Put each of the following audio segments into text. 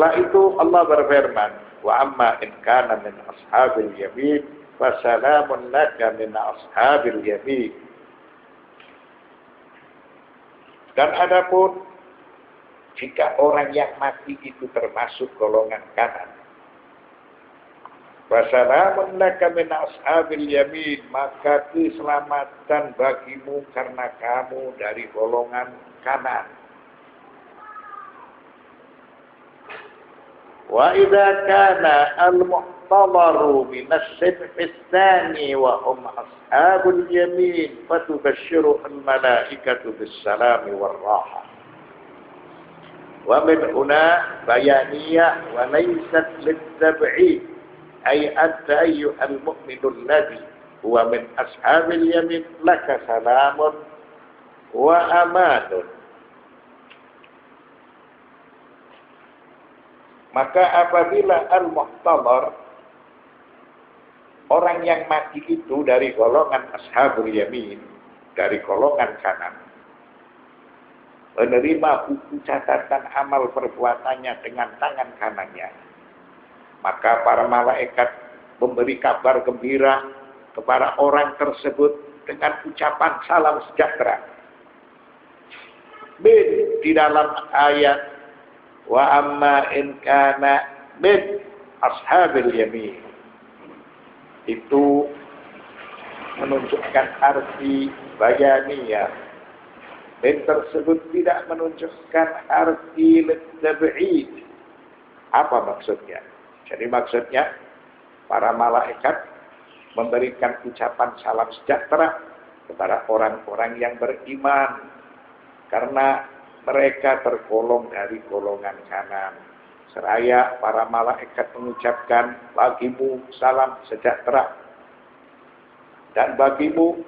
Setelah itu Allah berfirman, wa amma in kana min ashabil yamin fasalamun laka min ashabil yamin. Dan adapun jika orang yang mati itu termasuk golongan kanan, wasalamun laka min ashabil yamin, maka keselamatan bagimu karena kamu dari golongan kanan. Wa idza kana al-muhtadaru min as-sinfi ats-tsani wa hum ashabul yamin fatubashshiru al-malaikatu bis-salami war-rahah. Wa min huna bayaniyah wa laysat lit-tab'id ay anta ayyuhal mu'minu alladhi huwa min ashabil yamin laka salamun wa amanun. Maka apabila al-muhtadar, orang yang mati itu dari golongan ashabul yamin, dari golongan kanan, menerima buku catatan amal perbuatannya dengan tangan kanannya, maka para malaikat memberi kabar gembira kepada orang tersebut dengan ucapan salam sejahtera. Di dalam ayat wa amma in kana min ashabil yamin, itu menunjukkan arti bayaniyah. Min tersebut tidak menunjukkan arti lit-tab'id. Apa maksudnya? Jadi maksudnya para malaikat memberikan ucapan salam sejahtera kepada orang-orang yang beriman karena mereka tergolong dari golongan kanan. Seraya para malaikat mengucapkan bagimu salam sejahtera dan bagimu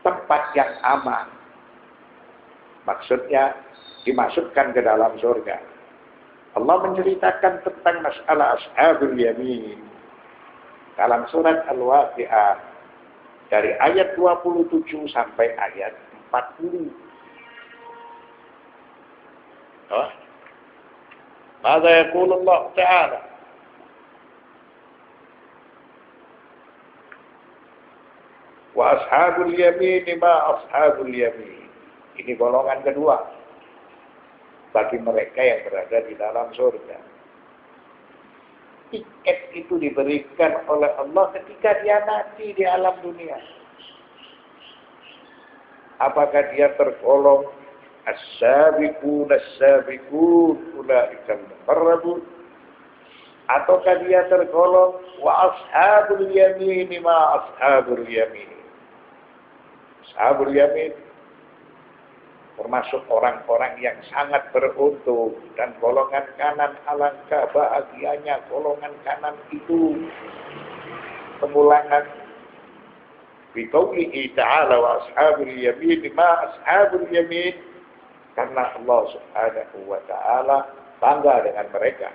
tempat yang aman. Maksudnya dimasukkan ke dalam surga. Allah menceritakan tentang masalah ashabul yamin dalam surat Al-Waqi'ah dari ayat 27 sampai ayat 40. Maka yaqulu Allah Ta'ala, wa ashabul yamin ma ashabul yamin. Ini golongan kedua bagi mereka yang berada di dalam surga. Tiket itu diberikan oleh Allah ketika dia mati di alam dunia. Apakah dia tergolong as-sabiqun as-sabiqun ulaikal muqarrabun, ataukah dia tergolong wa ashabul yamin ma ashabul yamin. Ashabul yamin termasuk orang-orang yang sangat beruntung, dan golongan kanan alangkah bahagianya golongan kanan itu. Pengulangan biqaulihi ta'ala wa ashabul yamin ma ashabul yamin, karena Allah Subhanahu wa ta'ala bangga dengan mereka,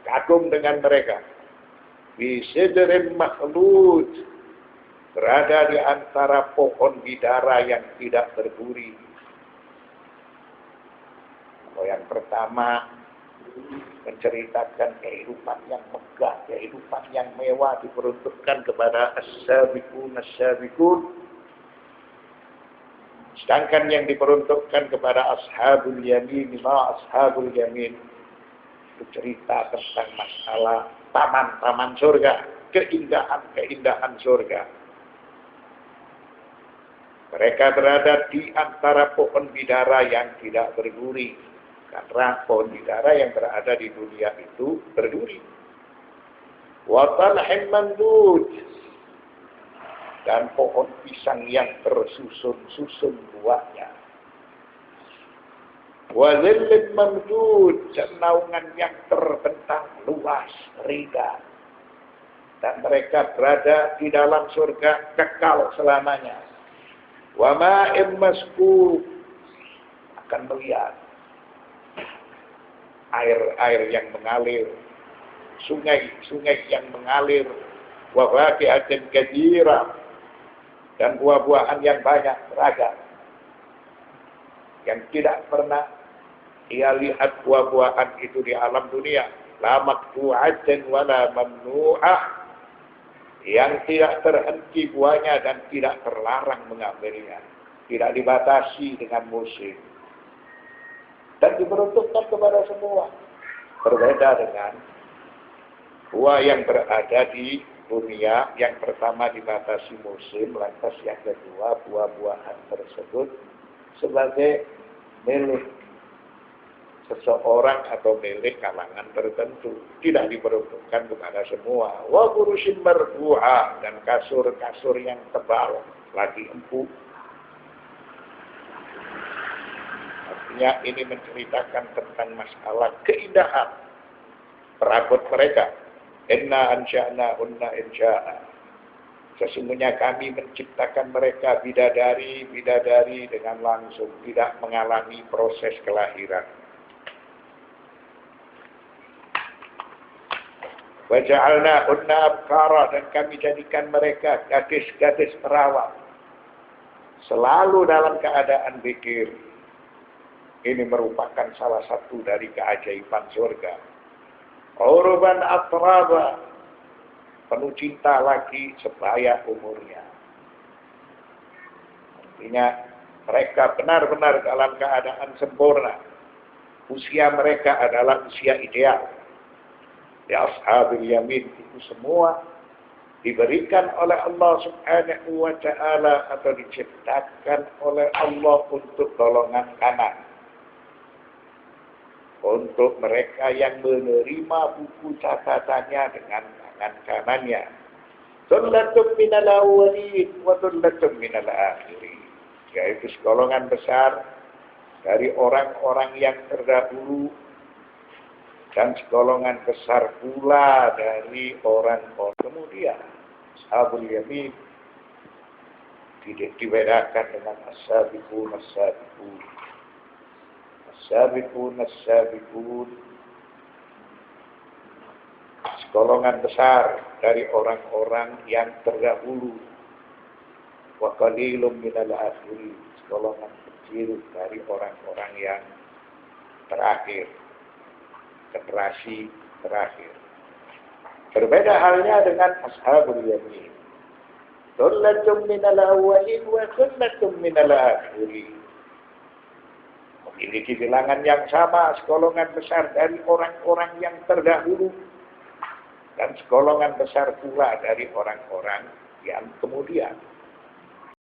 kagum dengan mereka. Bi sidrin makhlud, berada di antara pohon bidara yang tidak berduri. Yang pertama menceritakan kehidupan yang megah, kehidupan yang mewah diperuntukkan kepada as-sabiqun as-sabiqun. Sedangkan yang diperuntukkan kepada ashabul yamin ma ashabul yamin itu cerita tentang masalah taman-taman surga, keindahan-keindahan surga. Mereka berada di antara pohon bidara yang tidak berduri. Karena pohon bidara yang berada di dunia itu berduri. Wa talhin mamdud, dan pohon pisang yang bersusun-susun buahnya. Wa dhillin mamdud, dan naungan yang terbentang luas, riga. Dan mereka berada di dalam surga kekal selamanya. Wa ma'im maskub, akan melihat air-air yang mengalir, sungai-sungai yang mengalir, wa faqihatin katsira, dan buah-buahan yang banyak beragam yang tidak pernah Ia lihat buah-buahan itu di alam dunia. La maqtu'atin wa la mamnu'ah. Yang tidak terhenti buahnya dan tidak terlarang mengambilnya. Tidak dibatasi dengan musim. Dan diperuntukkan kepada semua. Berbeda dengan buah yang berada di dunia. Yang pertama dibatasi musim. Lantas yang kedua buah-buahan tersebut sebagai milik seseorang atau milik kalangan tertentu, tidak diperuntukkan kepada semua. Wa furushim marfu'ah, dan kasur-kasur yang tebal lagi empuk. Artinya ini menceritakan tentang masalah keindahan perabot mereka. Inna ansha'na unna insya'a. Sesungguhnya kami menciptakan mereka bidadari dengan langsung, tidak mengalami proses kelahiran. Waja'alna unna abkara, dan kami jadikan mereka gadis-gadis perawan. Selalu dalam keadaan bikir. Ini merupakan salah satu dari keajaiban surga. Urban atraba, penuh cinta lagi sebaya umurnya. Artinya mereka benar-benar dalam keadaan sempurna. Usia mereka adalah usia ideal. Ya ashabil yamin itu semua diberikan oleh Allah Subhanahu wa ta'ala atau diciptakan oleh Allah untuk golongan kanan. Untuk mereka yang menerima buku catatannya dengan tangan kanannya. Thullatun minal awwalin wa thullatun minal akhirin. Yaitu golongan besar dari orang-orang yang terdahulu dan segolongan besar pula dari orang-orang kemudian. Ashabul yamin tidak dibedakan dengan as-sabiqun as-sabiqun. As-sabiqun as-sabiqun, segolongan besar dari orang-orang yang terdahulu. Wa qalilum minal akhirin, segolongan kecil dari orang-orang yang terakhir. Generasi terakhir. Berbeda halnya dengan ashabul yamin. Thullatun minal awwalin wa thullatun minal akhirin. Memiliki bilangan yang sama, segolongan besar dari orang-orang yang terdahulu dan segolongan besar pula dari orang-orang yang kemudian.